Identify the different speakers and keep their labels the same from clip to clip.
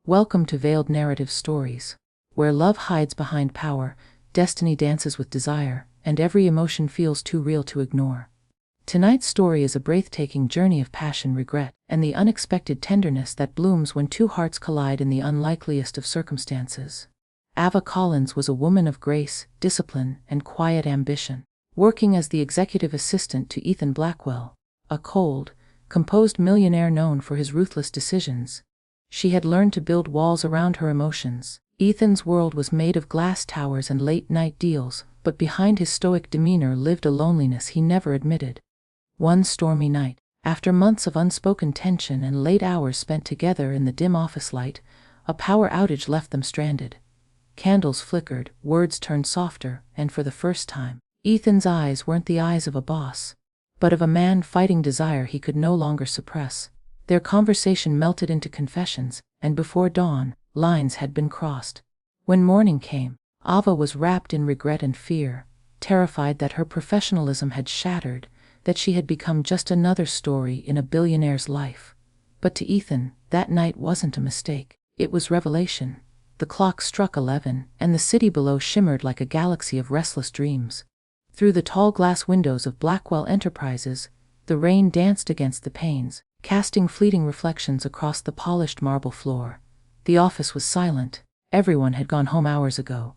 Speaker 1: Welcome to Veiled Narrative Stories, where love hides behind power, destiny dances with desire, and every emotion feels too real to ignore. Tonight's story is a breathtaking journey of passion, regret, and the unexpected tenderness that blooms when two hearts collide in the unlikeliest of circumstances. Ava Collins was a woman of grace, discipline, and quiet ambition, working as the executive assistant to Blackwell, a cold, composed millionaire known for his ruthless decisions. She had learned to build walls around her emotions. Ethan's world was made of glass towers and late-night deals, but behind his stoic demeanor lived a loneliness he never admitted. One stormy night, after months of unspoken tension and late hours spent together in the dim office light, a power outage left them stranded. Candles flickered, words turned softer, and for the first time, Ethan's eyes weren't the eyes of a boss, but of a man fighting desire he could no longer suppress. Their conversation melted into confessions, and before dawn, lines had been crossed. When morning came, Ava was wrapped in regret and fear, terrified that her professionalism had shattered, that she had become just another story in a billionaire's life. But to Ethan, that night wasn't a mistake. It was revelation. The clock struck 11, and the city below shimmered like a galaxy of restless dreams. Through the tall glass windows of Blackwell Enterprises, the rain danced against the panes, casting fleeting reflections across the polished marble floor. The office was silent. Everyone had gone home hours ago.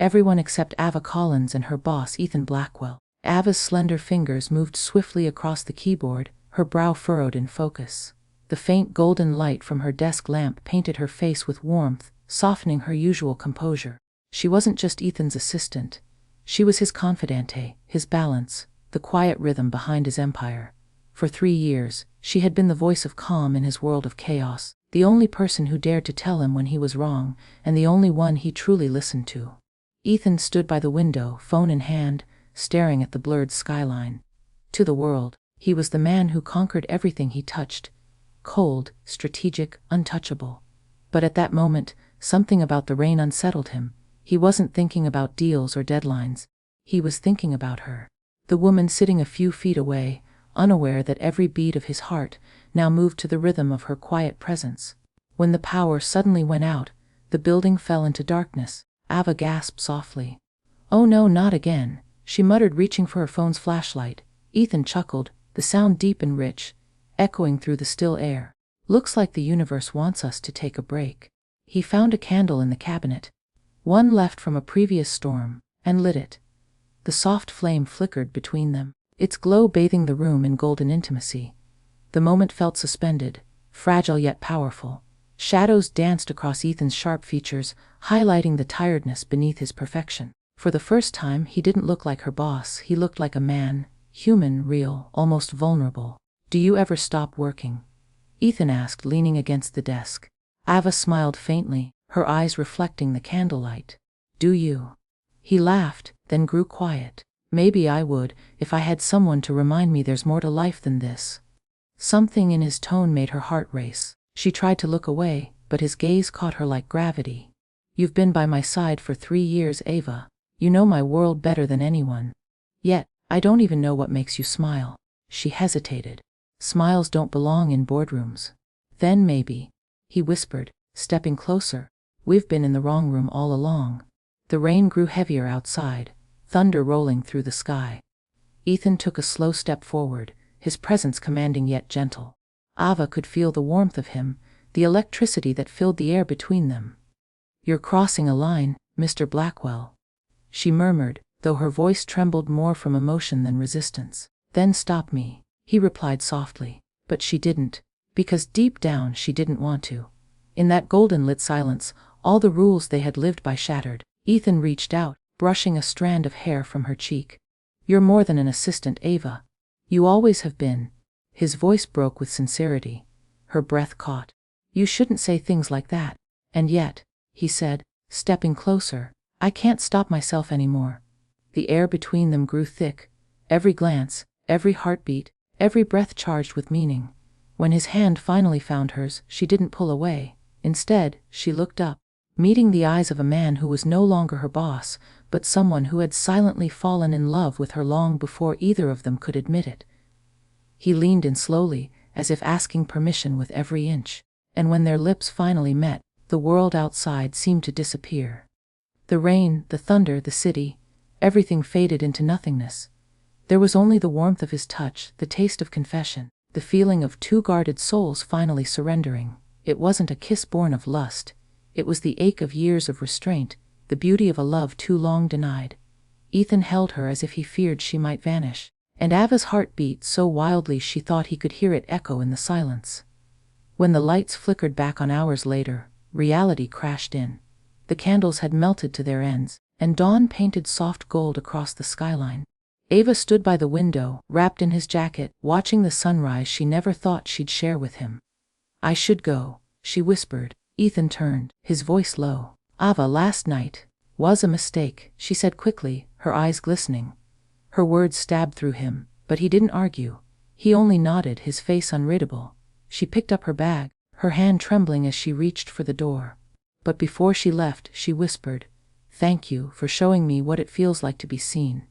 Speaker 1: Everyone except Ava Collins and her boss, Blackwell. Ava's slender fingers moved swiftly across the keyboard, her brow furrowed in focus. The faint golden light from her desk lamp painted her face with warmth, softening her usual composure. She wasn't just Ethan's assistant. She was his confidante, his balance, the quiet rhythm behind his empire. For 3 years, she had been the voice of calm in his world of chaos, the only person who dared to tell him when he was wrong, and the only one he truly listened to. Ethan stood by the window, phone in hand, staring at the blurred skyline. To the world, he was the man who conquered everything he touched. Cold, strategic, untouchable. But at that moment, something about the rain unsettled him. He wasn't thinking about deals or deadlines. He was thinking about her. The woman sitting a few feet away, unaware that every beat of his heart now moved to the rhythm of her quiet presence. When the power suddenly went out, the building fell into darkness. Ava gasped softly. "Oh no, not again," she muttered, reaching for her phone's flashlight. Ethan chuckled, the sound deep and rich, echoing through the still air. "Looks like the universe wants us to take a break." He found a candle in the cabinet, one left from a previous storm, and lit it. The soft flame flickered between them, its glow bathing the room in golden intimacy. The moment felt suspended, fragile yet powerful. Shadows danced across Ethan's sharp features, highlighting the tiredness beneath his perfection. For the first time, he didn't look like her boss, he looked like a man, human, real, almost vulnerable. "Do you ever stop working?" Ethan asked, leaning against the desk. Ava smiled faintly, her eyes reflecting the candlelight. "Do you?" He laughed, then grew quiet. "Maybe I would, if I had someone to remind me there's more to life than this." Something in his tone made her heart race. She tried to look away, but his gaze caught her like gravity. "You've been by my side for 3 years, Ava. You know my world better than anyone. Yet, I don't even know what makes you smile." She hesitated. "Smiles don't belong in boardrooms." "Then maybe," he whispered, stepping closer, "we've been in the wrong room all along." The rain grew heavier outside, thunder rolling through the sky. Ethan took a slow step forward, his presence commanding yet gentle. Ava could feel the warmth of him, the electricity that filled the air between them. "You're crossing a line, Mr. Blackwell," she murmured, though her voice trembled more from emotion than resistance. "Then stop me," he replied softly. But she didn't, because deep down she didn't want to. In that golden-lit silence, all the rules they had lived by shattered. Ethan reached out, brushing a strand of hair from her cheek. "You're more than an assistant, Ava. You always have been." His voice broke with sincerity. Her breath caught. "You shouldn't say things like that." "And yet," he said, stepping closer, "I can't stop myself anymore." The air between them grew thick, every glance, every heartbeat, every breath charged with meaning. When his hand finally found hers, she didn't pull away. Instead, she looked up, meeting the eyes of a man who was no longer her boss, but someone who had silently fallen in love with her long before either of them could admit it. He leaned in slowly, as if asking permission with every inch, and when their lips finally met, the world outside seemed to disappear. The rain, the thunder, the city, everything faded into nothingness. There was only the warmth of his touch, the taste of confession, the feeling of two guarded souls finally surrendering. It wasn't a kiss born of lust. It was the ache of years of restraint, the beauty of a love too long denied. Ethan held her as if he feared she might vanish, and Ava's heart beat so wildly she thought he could hear it echo in the silence. When the lights flickered back on hours later, reality crashed in. The candles had melted to their ends, and dawn painted soft gold across the skyline. Ava stood by the window, wrapped in his jacket, watching the sunrise she never thought she'd share with him. "I should go," she whispered. Ethan turned, his voice low. "Ava, last night was a mistake," she said quickly, her eyes glistening. Her words stabbed through him, but he didn't argue. He only nodded, his face unreadable. She picked up her bag, her hand trembling as she reached for the door. But before she left, she whispered, "Thank you for showing me what it feels like to be seen."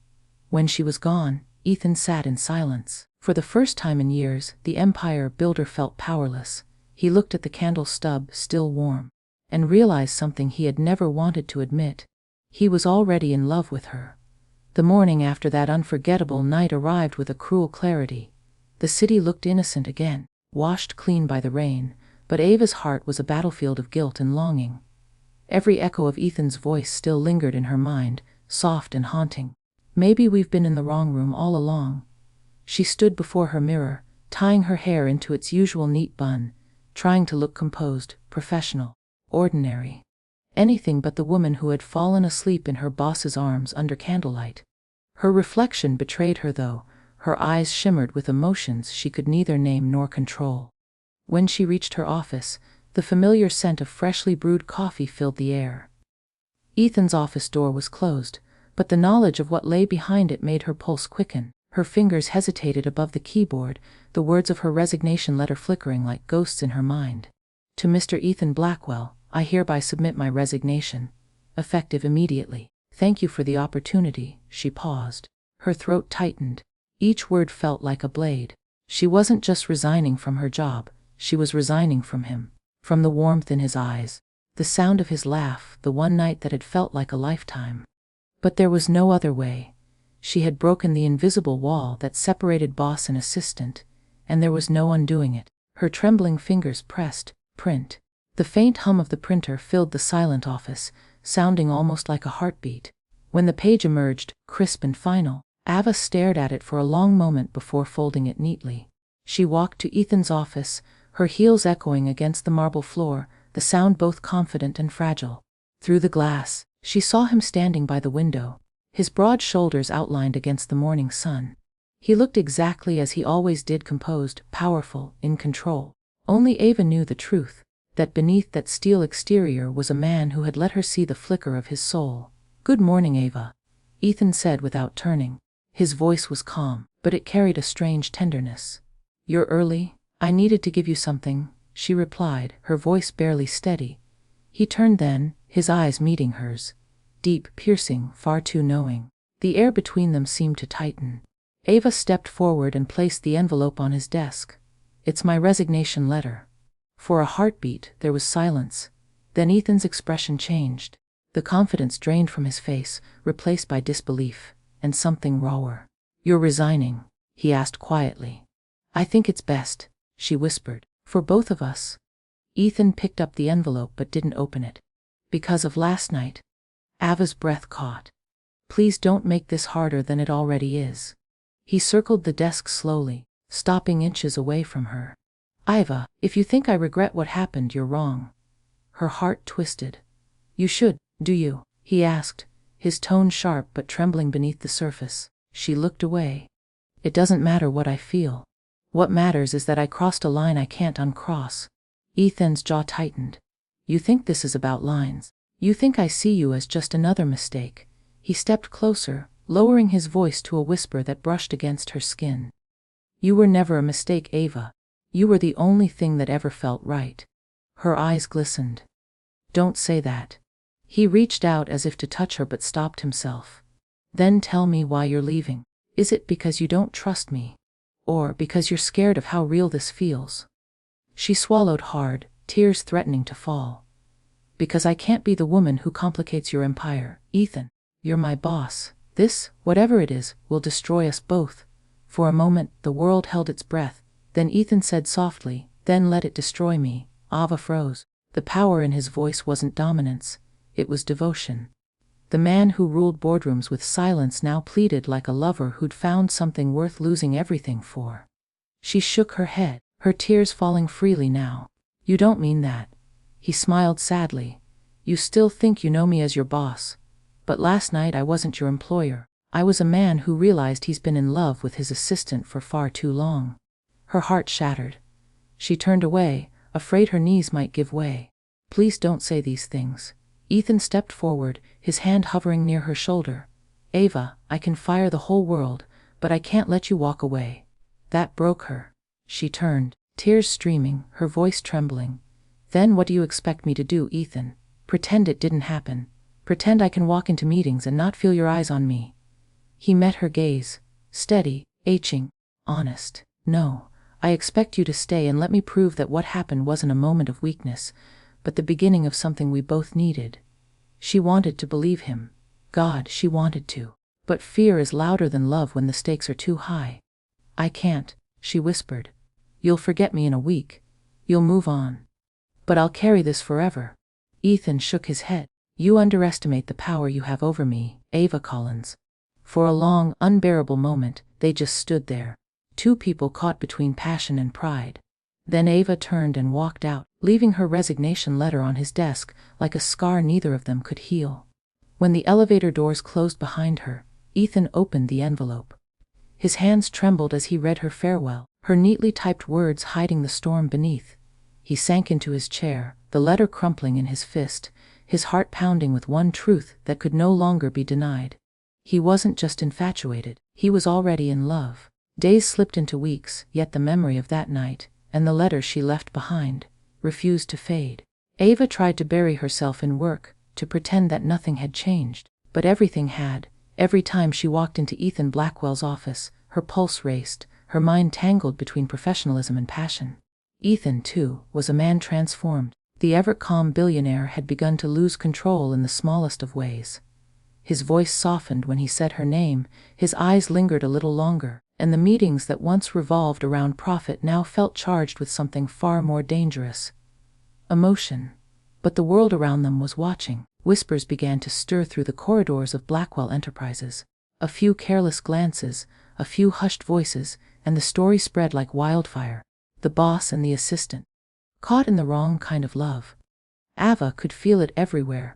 Speaker 1: When she was gone, Ethan sat in silence. For the first time in years, the empire builder felt powerless. He looked at the candle stub, still warm, and realized something he had never wanted to admit. He was already in love with her. The morning after that unforgettable night arrived with a cruel clarity. The city looked innocent again, washed clean by the rain, but Ava's heart was a battlefield of guilt and longing. Every echo of Ethan's voice still lingered in her mind, soft and haunting. "Maybe we've been in the wrong room all along." She stood before her mirror, tying her hair into its usual neat bun, trying to look composed, professional, ordinary. Anything but the woman who had fallen asleep in her boss's arms under candlelight. Her reflection betrayed her though, her eyes shimmered with emotions she could neither name nor control. When she reached her office, the familiar scent of freshly brewed coffee filled the air. Ethan's office door was closed, but the knowledge of what lay behind it made her pulse quicken. Her fingers hesitated above the keyboard, the words of her resignation letter flickering like ghosts in her mind. "To Mr. Ethan Blackwell, I hereby submit my resignation. Effective immediately. Thank you for the opportunity." She paused. Her throat tightened. Each word felt like a blade. She wasn't just resigning from her job, she was resigning from him. From the warmth in his eyes, the sound of his laugh, the one night that had felt like a lifetime. But there was no other way. She had broken the invisible wall that separated boss and assistant, and there was no undoing it. Her trembling fingers pressed print. The faint hum of the printer filled the silent office, sounding almost like a heartbeat. When the page emerged, crisp and final, Ava stared at it for a long moment before folding it neatly. She walked to Ethan's office, her heels echoing against the marble floor, the sound both confident and fragile. Through the glass, she saw him standing by the window, his broad shoulders outlined against the morning sun. He looked exactly as he always did, composed, powerful, in control. Only Ava knew the truth, that beneath that steel exterior was a man who had let her see the flicker of his soul. "Good morning, Ava," Ethan said without turning. His voice was calm, but it carried a strange tenderness. "You're early? I needed to give you something," she replied, her voice barely steady. He turned then, his eyes meeting hers. Deep, piercing, far too knowing. The air between them seemed to tighten. Ava stepped forward and placed the envelope on his desk. "It's my resignation letter." For a heartbeat, there was silence. Then Ethan's expression changed. The confidence drained from his face, replaced by disbelief, and something rawer. "You're resigning?" he asked quietly. "I think it's best," she whispered, "for both of us." Ethan picked up the envelope but didn't open it. "Because of last night?" Ava's breath caught. "Please don't make this harder than it already is." He circled the desk slowly, stopping inches away from her. "Ava, if you think I regret what happened, you're wrong." Her heart twisted. "You should, do you?" he asked, his tone sharp but trembling beneath the surface. She looked away. "It doesn't matter what I feel. What matters is that I crossed a line I can't uncross." Ethan's jaw tightened. "You think this is about lines. You think I see you as just another mistake." He stepped closer, lowering his voice to a whisper that brushed against her skin. "You were never a mistake, Ava. You were the only thing that ever felt right." Her eyes glistened. "Don't say that." He reached out as if to touch her but stopped himself. "Then tell me why you're leaving. Is it because you don't trust me? Or because you're scared of how real this feels?" She swallowed hard, tears threatening to fall. Because I can't be the woman who complicates your empire, Ethan. You're my boss. This, whatever it is, will destroy us both. For a moment, the world held its breath. Then Ethan said softly, "Then let it destroy me." Ava froze. The power in his voice wasn't dominance. It was devotion. The man who ruled boardrooms with silence now pleaded like a lover who'd found something worth losing everything for. She shook her head, her tears falling freely now. "You don't mean that." He smiled sadly. "You still think you know me as your boss. But last night I wasn't your employer. I was a man who realized he's been in love with his assistant for far too long." Her heart shattered. She turned away, afraid her knees might give way. "Please don't say these things." Ethan stepped forward, his hand hovering near her shoulder. "Ava, I can fire the whole world, but I can't let you walk away." That broke her. She turned, tears streaming, her voice trembling. "Then what do you expect me to do, Ethan? Pretend it didn't happen? Pretend I can walk into meetings and not feel your eyes on me?" He met her gaze, steady, aching, honest. "No, I expect you to stay and let me prove that what happened wasn't a moment of weakness, but the beginning of something we both needed." She wanted to believe him. God, she wanted to. But fear is louder than love when the stakes are too high. "I can't," she whispered. "You'll forget me in a week. You'll move on. But I'll carry this forever." Ethan shook his head. "You underestimate the power you have over me, Ava Collins." For a long, unbearable moment, they just stood there. Two people caught between passion and pride. Then Ava turned and walked out, leaving her resignation letter on his desk, like a scar neither of them could heal. When the elevator doors closed behind her, Ethan opened the envelope. His hands trembled as he read her farewell, her neatly typed words hiding the storm beneath. He sank into his chair, the letter crumpling in his fist, his heart pounding with one truth that could no longer be denied. He wasn't just infatuated, he was already in love. Days slipped into weeks, yet the memory of that night, and the letter she left behind, refused to fade. Ava tried to bury herself in work, to pretend that nothing had changed, but everything had. Every time she walked into Ethan Blackwell's office, her pulse raced, her mind tangled between professionalism and passion. Ethan, too, was a man transformed. The ever-calm billionaire had begun to lose control in the smallest of ways. His voice softened when he said her name, his eyes lingered a little longer, and the meetings that once revolved around profit now felt charged with something far more dangerous. Emotion. But the world around them was watching. Whispers began to stir through the corridors of Blackwell Enterprises. A few careless glances, a few hushed voices, and the story spread like wildfire. The boss and the assistant, caught in the wrong kind of love. Ava could feel it everywhere.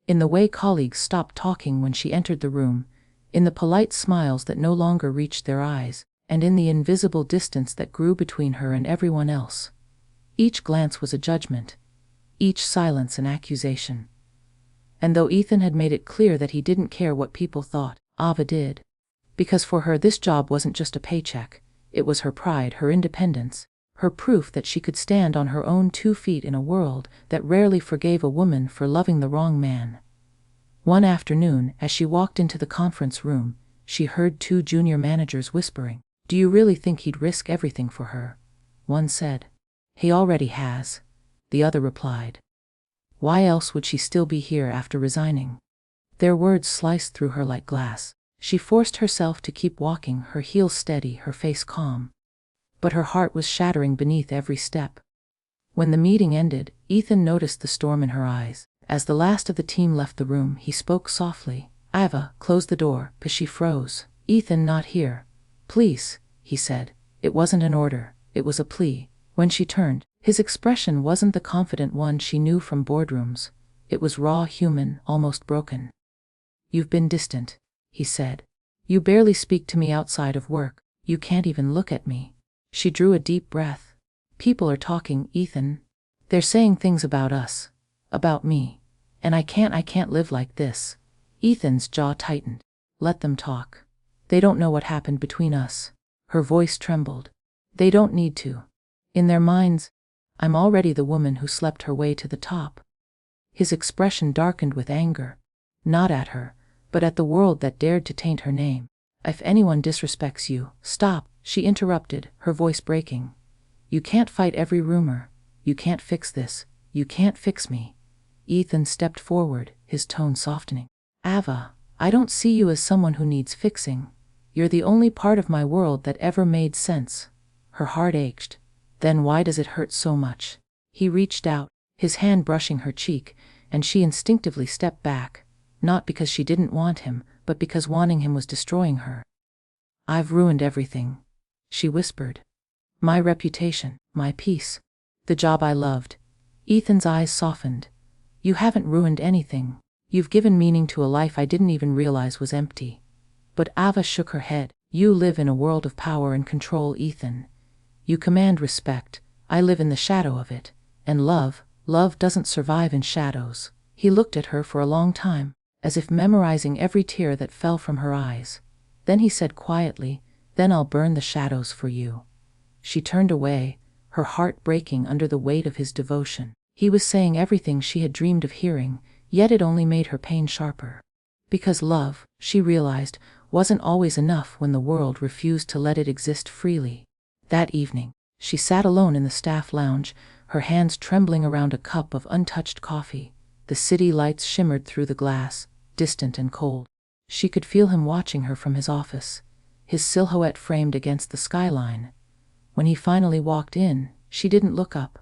Speaker 1: In the way colleagues stopped talking when she entered the room, in the polite smiles that no longer reached their eyes, and in the invisible distance that grew between her and everyone else. Each glance was a judgment, each silence an accusation. And though Ethan had made it clear that he didn't care what people thought, Ava did. Because for her this job wasn't just a paycheck, it was her pride, her independence, her proof that she could stand on her own 2 feet in a world that rarely forgave a woman for loving the wrong man. One afternoon, as she walked into the conference room, she heard 2 junior managers whispering, "Do you really think he'd risk everything for her?" One said, "He already has." The other replied, "Why else would she still be here after resigning?" Their words sliced through her like glass. She forced herself to keep walking, her heels steady, her face calm. But her heart was shattering beneath every step. When the meeting ended, Ethan noticed the storm in her eyes. As the last of the team left the room, he spoke softly. "Ava, close the door," but she froze. "Ethan, not here." "Please," he said. It wasn't an order, it was a plea. When she turned, his expression wasn't the confident one she knew from boardrooms. It was raw, human, almost broken. "You've been distant," he said. "You barely speak to me outside of work. You can't even look at me." She drew a deep breath. "People are talking, Ethan. They're saying things about us. About me. And I can't live like this." Ethan's jaw tightened. "Let them talk. They don't know what happened between us." Her voice trembled. "They don't need to. In their minds, I'm already the woman who slept her way to the top." His expression darkened with anger. Not at her, but at the world that dared to taint her name. "If anyone disrespects you, stop," she interrupted, her voice breaking. "You can't fight every rumor. You can't fix this. You can't fix me. Ethan stepped forward, his tone softening. Ava, I don't see you as someone who needs fixing. You're the only part of my world that ever made sense. Her heart ached. Then why does it hurt so much? He reached out, his hand brushing her cheek, and she instinctively stepped back, not because she didn't want him, but because wanting him was destroying her. I've ruined everything, she whispered. My reputation, my peace, the job I loved. Ethan's eyes softened. You haven't ruined anything. You've given meaning to a life I didn't even realize was empty. But Ava shook her head. You live in a world of power and control, Ethan. You command respect. I live in the shadow of it. And love doesn't survive in shadows. He looked at her for a long time, as if memorizing every tear that fell from her eyes. Then he said quietly, then I'll burn the shadows for you. She turned away, her heart breaking under the weight of his devotion. He was saying everything she had dreamed of hearing, yet it only made her pain sharper. Because love, she realized, wasn't always enough when the world refused to let it exist freely. That evening, she sat alone in the staff lounge, her hands trembling around a cup of untouched coffee. The city lights shimmered through the glass, distant and cold. She could feel him watching her from his office, his silhouette framed against the skyline. When he finally walked in, she didn't look up.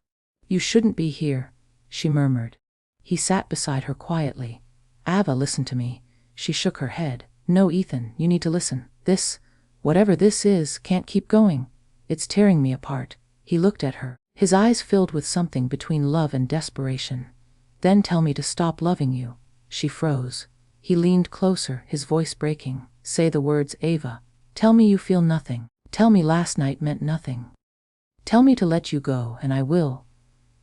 Speaker 1: You shouldn't be here, she murmured. He sat beside her quietly. Ava, listen to me. She shook her head. No, Ethan, you need to listen. This, whatever this is, can't keep going. It's tearing me apart. He looked at her, his eyes filled with something between love and desperation. Then tell me to stop loving you. She froze. He leaned closer, his voice breaking. Say the words, Ava. Tell me you feel nothing. Tell me last night meant nothing. Tell me to let you go, and I will.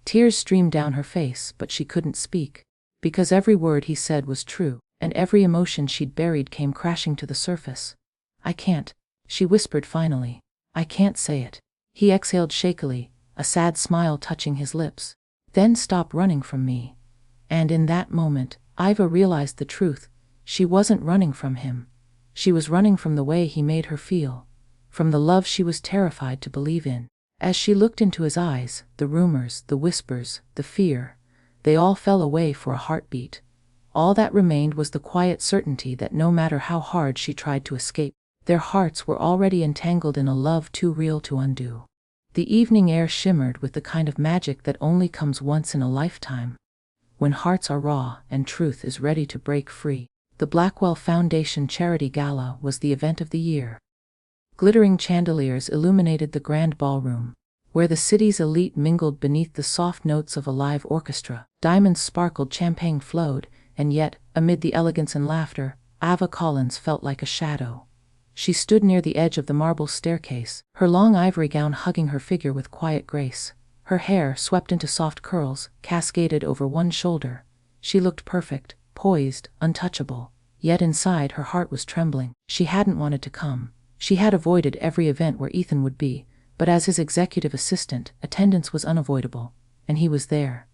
Speaker 1: Tears streamed down her face, but she couldn't speak. Because every word he said was true, and every emotion she'd buried came crashing to the surface. I can't, she whispered finally. I can't say it. He exhaled shakily, a sad smile touching his lips. Then stop running from me. And in that moment, Ava realized the truth. She wasn't running from him. She was running from the way he made her feel, from the love she was terrified to believe in. As she looked into his eyes, the rumors, the whispers, the fear, they all fell away for a heartbeat. All that remained was the quiet certainty that no matter how hard she tried to escape, their hearts were already entangled in a love too real to undo. The evening air shimmered with the kind of magic that only comes once in a lifetime. When hearts are raw and truth is ready to break free. The Blackwell Foundation Charity Gala was the event of the year. Glittering chandeliers illuminated the grand ballroom, where the city's elite mingled beneath the soft notes of a live orchestra. Diamonds sparkled, champagne flowed, and yet, amid the elegance and laughter, Ava Collins felt like a shadow. She stood near the edge of the marble staircase, her long ivory gown hugging her figure with quiet grace. Her hair, swept into soft curls, cascaded over one shoulder. She looked perfect, poised, untouchable. Yet inside her heart was trembling. She hadn't wanted to come. She had avoided every event where Ethan would be, but as his executive assistant, attendance was unavoidable, and he was there.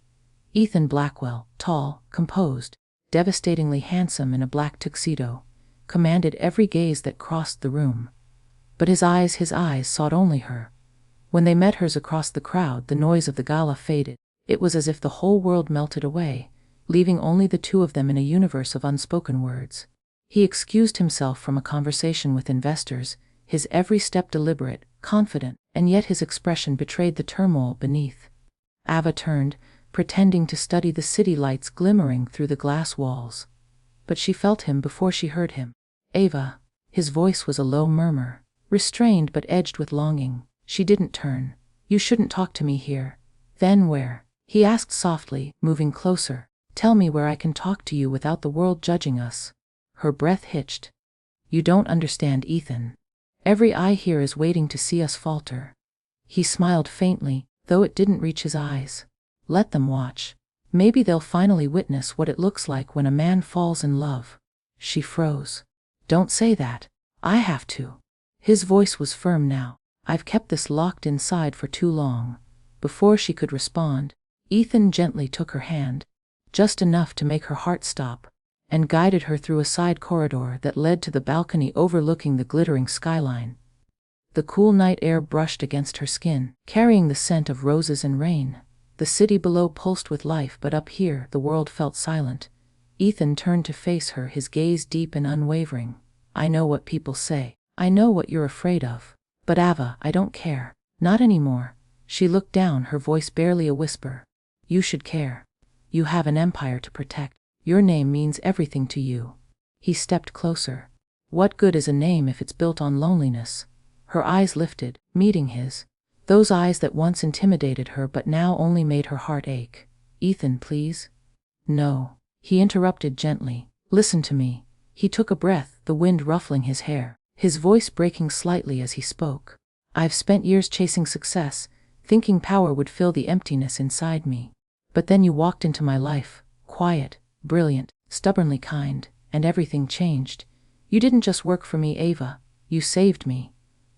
Speaker 1: Ethan Blackwell, tall, composed, devastatingly handsome in a black tuxedo, commanded every gaze that crossed the room. But his eyes sought only her. When they met hers across the crowd, the noise of the gala faded. It was as if the whole world melted away, leaving only the two of them in a universe of unspoken words. He excused himself from a conversation with investors, his every step deliberate, confident, and yet his expression betrayed the turmoil beneath. Ava turned, pretending to study the city lights glimmering through the glass walls. But she felt him before she heard him. Ava. His voice was a low murmur, restrained but edged with longing. She didn't turn. You shouldn't talk to me here. Then where? He asked softly, moving closer. Tell me where I can talk to you without the world judging us. Her breath hitched. You don't understand, Ethan. Every eye here is waiting to see us falter. He smiled faintly, though it didn't reach his eyes. Let them watch. Maybe they'll finally witness what it looks like when a man falls in love. She froze. Don't say that. I have to. His voice was firm now. I've kept this locked inside for too long. Before she could respond, Ethan gently took her hand, just enough to make her heart stop, and guided her through a side corridor that led to the balcony overlooking the glittering skyline. The cool night air brushed against her skin, carrying the scent of roses and rain. The city below pulsed with life, but up here the world felt silent. Ethan turned to face her, his gaze deep and unwavering. I know what people say. I know what you're afraid of. But Ava, I don't care. Not anymore. She looked down, her voice barely a whisper. You should care. You have an empire to protect. Your name means everything to you. He stepped closer. What good is a name if it's built on loneliness? Her eyes lifted, meeting his. Those eyes that once intimidated her but now only made her heart ache. Ethan, please. No. He interrupted gently. Listen to me. He took a breath, the wind ruffling his hair, his voice breaking slightly as he spoke. I've spent years chasing success, thinking power would fill the emptiness inside me. But then you walked into my life, quiet, brilliant, stubbornly kind, and everything changed. You didn't just work for me, Ava. You saved me.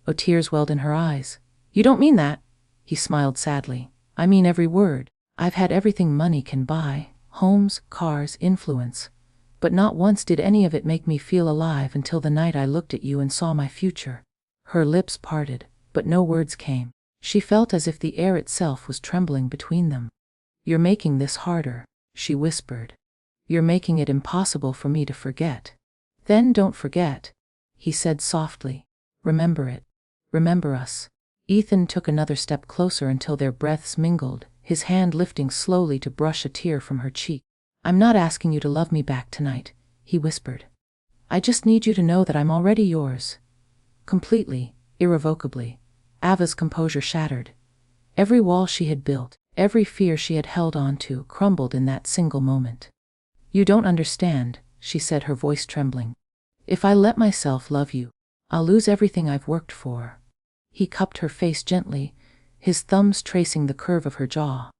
Speaker 1: Oh, tears welled in her eyes. You don't mean that? He smiled sadly. I mean every word. I've had everything money can buy. Homes, cars, influence. But not once did any of it make me feel alive until the night I looked at you and saw my future. Her lips parted, but no words came. She felt as if the air itself was trembling between them. You're making this harder, she whispered. You're making it impossible for me to forget. Then don't forget, he said softly. Remember it. Remember us. Ethan took another step closer until their breaths mingled, his hand lifting slowly to brush a tear from her cheek. I'm not asking you to love me back tonight, he whispered. I just need you to know that I'm already yours. Completely, irrevocably. Ava's composure shattered. Every wall she had built, every fear she had held on to, crumbled in that single moment. You don't understand, she said, her voice trembling. If I let myself love you, I'll lose everything I've worked for. He cupped her face gently, his thumbs tracing the curve of her jaw.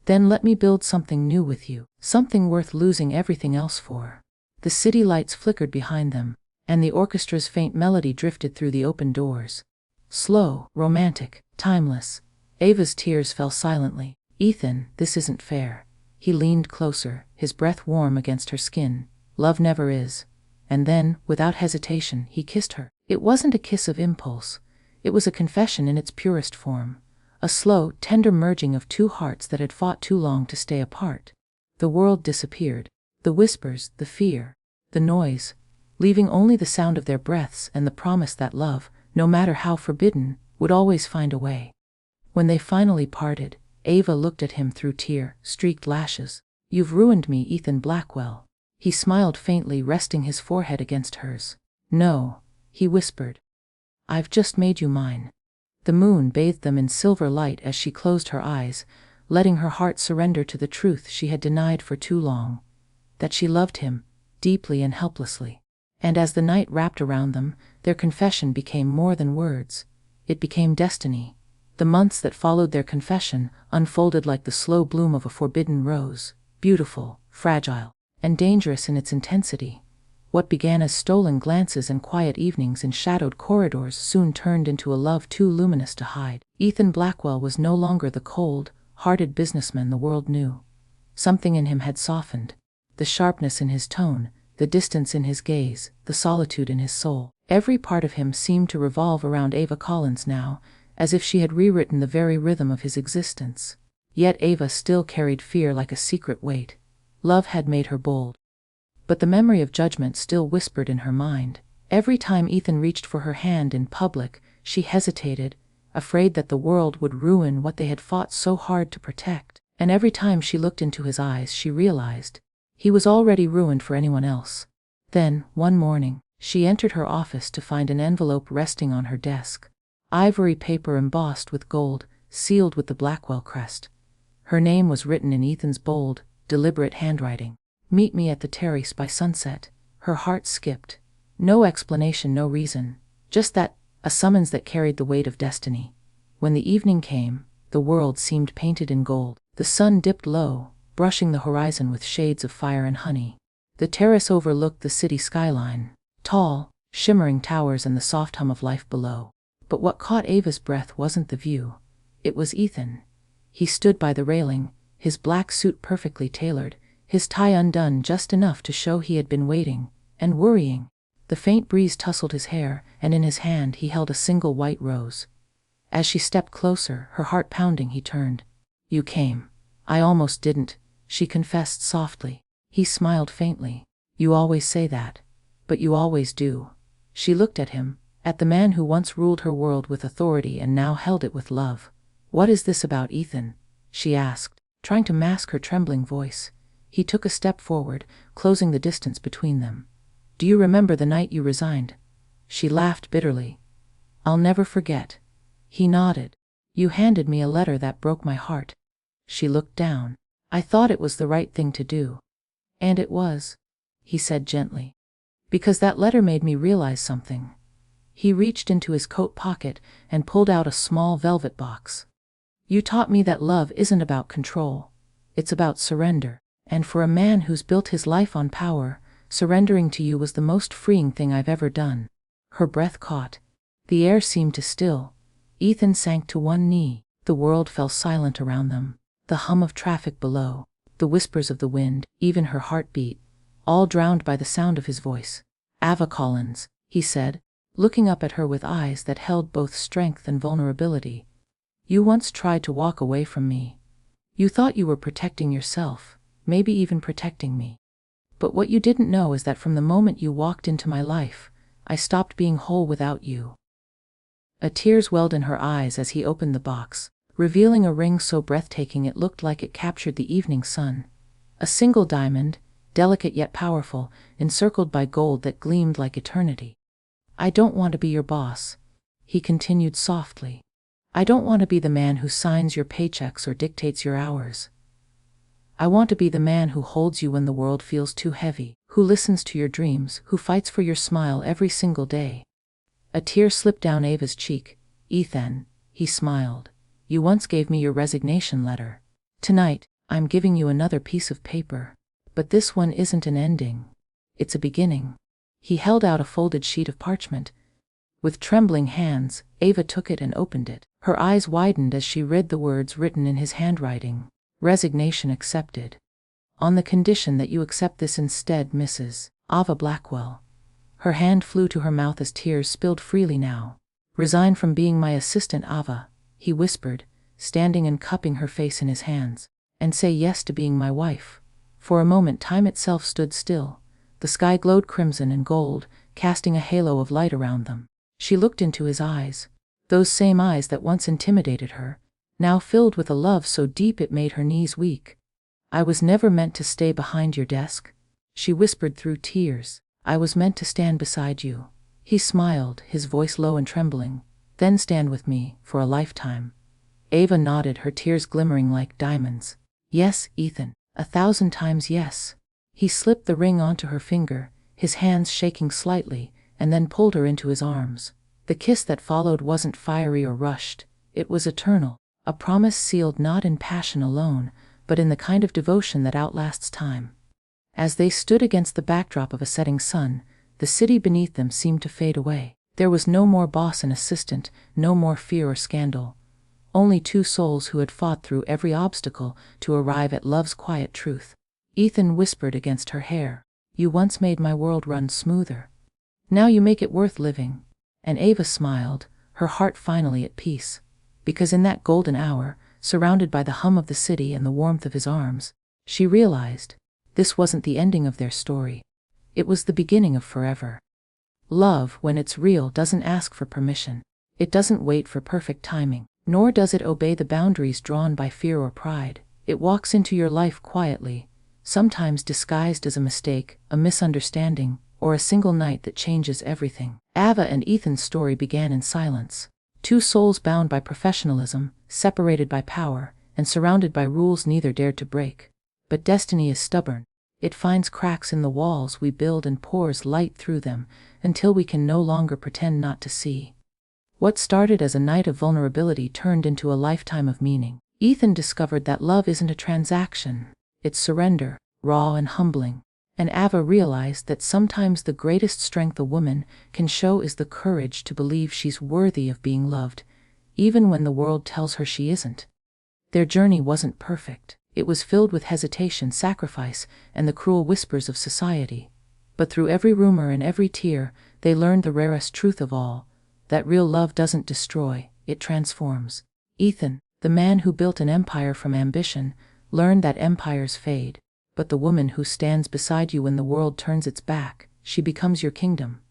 Speaker 1: Then let me build something new with you, something worth losing everything else for. The city lights flickered behind them, and the orchestra's faint melody drifted through the open doors. Slow, romantic, timeless. Ava's tears fell silently. Ethan, this isn't fair. He leaned closer, his breath warm against her skin. Love never is. And then, without hesitation, he kissed her. It wasn't a kiss of impulse. It was a confession in its purest form. A slow, tender merging of two hearts that had fought too long to stay apart. The world disappeared. The whispers, the fear, the noise, leaving only the sound of their breaths and the promise that love, no matter how forbidden, would always find a way. When they finally parted, Ava looked at him through tear-streaked lashes. You've ruined me, Ethan Blackwell. He smiled faintly, resting his forehead against hers. No, he whispered. I've just made you mine. The moon bathed them in silver light as she closed her eyes, letting her heart surrender to the truth she had denied for too long. That she loved him, deeply and helplessly. And as the night wrapped around them, their confession became more than words. It became destiny. The months that followed their confession unfolded like the slow bloom of a forbidden rose, beautiful, fragile, and dangerous in its intensity. What began as stolen glances and quiet evenings in shadowed corridors soon turned into a love too luminous to hide. Ethan Blackwell was no longer the cold-hearted businessman the world knew. Something in him had softened. The sharpness in his tone, the distance in his gaze, the solitude in his soul. Every part of him seemed to revolve around Ava Collins now, as if she had rewritten the very rhythm of his existence. Yet Ava still carried fear like a secret weight. Love had made her bold. But the memory of judgment still whispered in her mind. Every time Ethan reached for her hand in public, she hesitated, afraid that the world would ruin what they had fought so hard to protect. And every time she looked into his eyes, she realized he was already ruined for anyone else. Then, one morning, she entered her office to find an envelope resting on her desk. Ivory paper embossed with gold, sealed with the Blackwell crest. Her name was written in Ethan's bold, deliberate handwriting. Meet me at the terrace by sunset. Her heart skipped. No explanation, no reason. Just that, a summons that carried the weight of destiny. When the evening came, the world seemed painted in gold. The sun dipped low, brushing the horizon with shades of fire and honey. The terrace overlooked the city skyline, tall, shimmering towers and the soft hum of life below. But what caught Ava's breath wasn't the view. It was Ethan. He stood by the railing, his black suit perfectly tailored, his tie undone just enough to show he had been waiting and worrying. The faint breeze tousled his hair, and in his hand he held a single white rose. As she stepped closer, her heart pounding, he turned. You came. I almost didn't, she confessed softly. He smiled faintly. You always say that. But you always do. She looked at him, at the man who once ruled her world with authority and now held it with love. What is this about Ethan? She asked, trying to mask her trembling voice. He took a step forward, closing the distance between them. Do you remember the night you resigned? She laughed bitterly. I'll never forget. He nodded. You handed me a letter that broke my heart. She looked down. I thought it was the right thing to do. And it was, he said gently. Because that letter made me realize something. He reached into his coat pocket and pulled out a small velvet box. You taught me that love isn't about control. It's about surrender. And for a man who's built his life on power, surrendering to you was the most freeing thing I've ever done. Her breath caught. The air seemed to still. Ethan sank to one knee. The world fell silent around them. The hum of traffic below, the whispers of the wind, even her heartbeat, all drowned by the sound of his voice. Ava Collins, he said, looking up at her with eyes that held both strength and vulnerability. You once tried to walk away from me. You thought you were protecting yourself, maybe even protecting me. But what you didn't know is that from the moment you walked into my life, I stopped being whole without you. Tears welled in her eyes as he opened the box, revealing a ring so breathtaking it looked like it captured the evening sun. A single diamond, delicate yet powerful, encircled by gold that gleamed like eternity. I don't want to be your boss, he continued softly. I don't want to be the man who signs your paychecks or dictates your hours. I want to be the man who holds you when the world feels too heavy, who listens to your dreams, who fights for your smile every single day. A tear slipped down Ava's cheek. Ethan, he smiled. You once gave me your resignation letter. Tonight, I'm giving you another piece of paper. But this one isn't an ending. It's a beginning. He held out a folded sheet of parchment. With trembling hands, Ava took it and opened it. Her eyes widened as she read the words written in his handwriting. Resignation accepted. On the condition that you accept this instead, Mrs. Ava Blackwell. Her hand flew to her mouth as tears spilled freely now. Resign from being my assistant, Ava, he whispered, standing and cupping her face in his hands. And say yes to being my wife. For a moment time itself stood still. The sky glowed crimson and gold, casting a halo of light around them. She looked into his eyes. Those same eyes that once intimidated her, now filled with a love so deep it made her knees weak. I was never meant to stay behind your desk, she whispered through tears. I was meant to stand beside you. He smiled, his voice low and trembling. Then stand with me, for a lifetime. Ava nodded, her tears glimmering like diamonds. Yes, Ethan, 1,000 times yes. He slipped the ring onto her finger, his hands shaking slightly, and then pulled her into his arms. The kiss that followed wasn't fiery or rushed. It was eternal, a promise sealed not in passion alone, but in the kind of devotion that outlasts time. As they stood against the backdrop of a setting sun, the city beneath them seemed to fade away. There was no more boss and assistant, no more fear or scandal. Only two souls who had fought through every obstacle to arrive at love's quiet truth. Ethan whispered against her hair. You once made my world run smoother. Now you make it worth living. And Ava smiled, her heart finally at peace. Because in that golden hour, surrounded by the hum of the city and the warmth of his arms, she realized this wasn't the ending of their story. It was the beginning of forever. Love, when it's real, doesn't ask for permission. It doesn't wait for perfect timing, nor does it obey the boundaries drawn by fear or pride. It walks into your life quietly, sometimes disguised as a mistake, a misunderstanding, or a single night that changes everything. Ava and Ethan's story began in silence. Two souls bound by professionalism, separated by power, and surrounded by rules neither dared to break. But destiny is stubborn. It finds cracks in the walls we build and pours light through them until we can no longer pretend not to see. What started as a night of vulnerability turned into a lifetime of meaning. Ethan discovered that love isn't a transaction. It's surrender, raw and humbling. And Ava realized that sometimes the greatest strength a woman can show is the courage to believe she's worthy of being loved, even when the world tells her she isn't. Their journey wasn't perfect. It was filled with hesitation, sacrifice, and the cruel whispers of society. But through every rumor and every tear, they learned the rarest truth of all, that real love doesn't destroy, it transforms. Ethan, The man who built an empire from ambition learned that empires fade, but the woman who stands beside you when the world turns its back, she becomes your kingdom.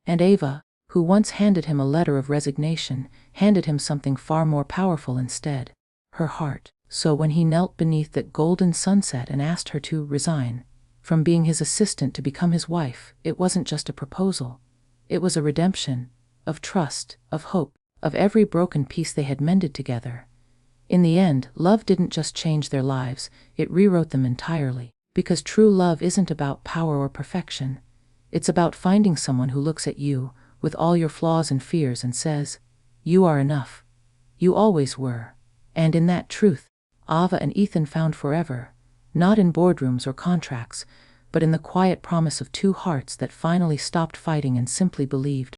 Speaker 1: And Ava, who once handed him a letter of resignation, handed him something far more powerful instead: her heart. So when he knelt beneath that golden sunset and asked her to resign from being his assistant to become his wife, it wasn't just a proposal. It was a redemption of trust, of hope, of every broken piece they had mended together. In the end, love didn't just change their lives, it rewrote them entirely. Because true love isn't about power or perfection. It's about finding someone who looks at you, with all your flaws and fears, and says, "You are enough. You always were." And in that truth, Ava and Ethan found forever, not in boardrooms or contracts, but in the quiet promise of two hearts that finally stopped fighting and simply believed.